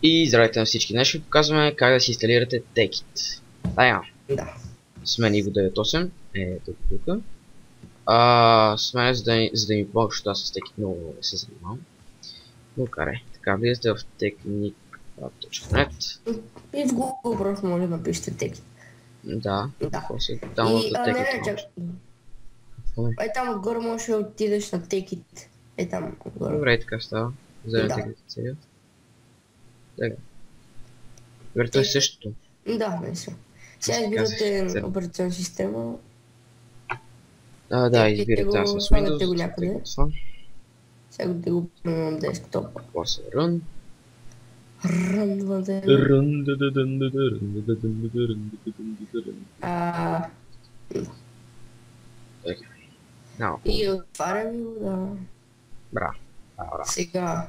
И здравейте на всички. Днес ще ви показваме как да си инсталирате Tekit. Да. С мен Иво 98 е тук. С мен, за да ми помогаш, защото аз с Tekit много не се занимавам. Но карай. Така, влизате в technic.net. И в Google просто може да напишете Tekit. Да. Да. После download Tekit. Е там отгоре можеш да отидеш на Tekit. Е там отгоре. Добре, така става. Вземете Tekit сега. Така. Добре, това е същото. Да, мисля. Сега избирате операционна система. Да, избирате аз с Windows. Сега да го на десктопа. После Run. И отварям го, да. Браво. Сега.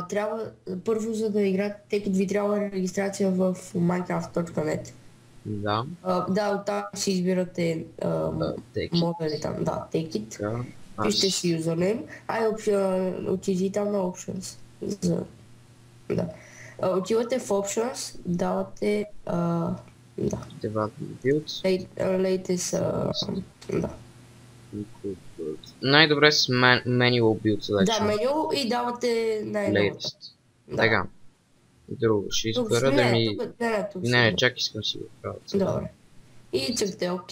Трябва първо, за да играете Tekit, ви трябва регистрация в minecraft.net. Да. Да, оттам си избирате модели там, да, Tekit. Пишете си юзернейм. Отиди там на Options. Да. Отивате в Options, давате latest, да. Най-добре с Manual Build Selection. Да, меню и давате най-новата. Така. Друго, ще избера да ми... Не, чак искам си го правя. Добре. И цъкате ОК.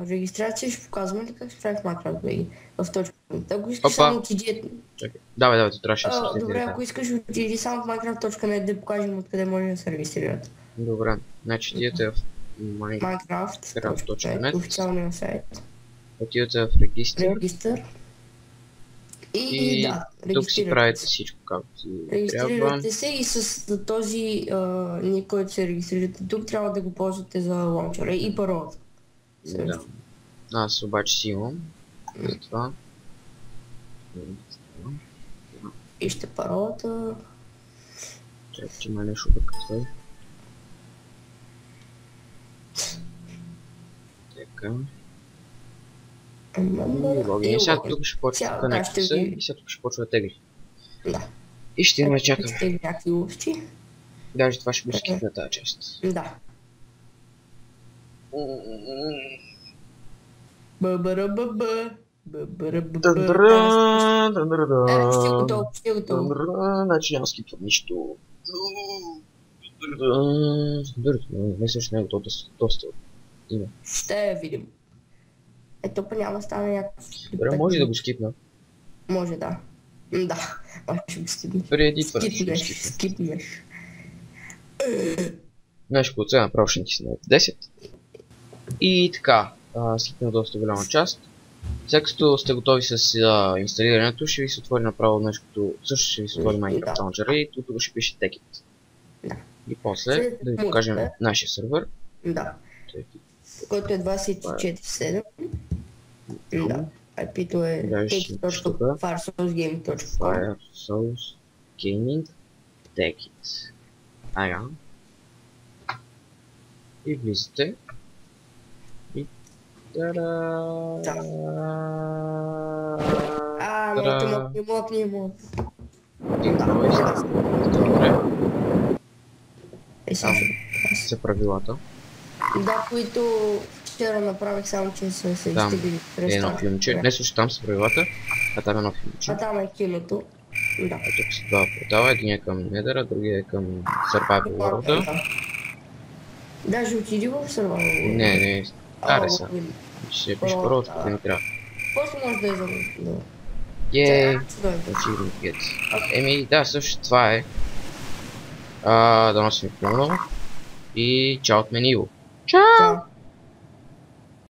Регистрация ще показваме ли как се прави в Minecraft BG? В точка. Ако искаш само отиди... Давай, трябваше да се регистрира. Добре, ако искаш отиди само в Minecraft.net да покажем откъде може да се регистрират. Добре, значи отидете в Minecraft.net, официалния сайт. Отидете в регистър. И да, тук си правите всичко както си трябва. Регистрирате се и с този ник, който се регистрирате тук, трябва да го ползвате за лаунчера и паролата. Да. Аз обаче си имам. За това. Ищте паролата. Чакай, че има нещо бърка това. Така. И сега тук ще почва да конектиться и сега тук ще почва да тегли. Да. И ще имаме чакам. Ще някакви лъвчи. Даже това ще го скипна тази част. Да. Б-б-р-б-б. Ще готово. Значи няма скипвам нищо. Мисля, че не е готово доста. Има. Ще видим. Ето па няма да стане някакъв... Добре, може да го скипна. Може, да. Да, може да го скипнеш. Преди това ще го скипнеш. Нещо, което сега направо ще натисна 10. И така, скипна доста голяма част. След като сте готови с инсталирането, ще ви се отвори направо нещо, също ще ви се отвори Minecraft Launcher и тук ще пише Tekit. И после да ви покажем нашия сервер. Да. Който е 24/7. Да. IP-то е tekit.firesourcegaming.com. Firesourcegaming Tekit. Ага. И влизате. И тара. Мокни. Добре. Там са правилата. Да, които вчера направих, само че са се изтегли. Там е едно филмче. Не слушай, там са правилата, а там е едно филмче. А там е киното. Да. А тук са два портала, един е към Nether, другия е към Survival World. Даже отиди в Survival World. Не, аре са. Ще пише паролата, къде ми трябва. После може да е за... Ей, Еми, да, също това е. Да носим помогнало. И чао от мен Иво. Чао!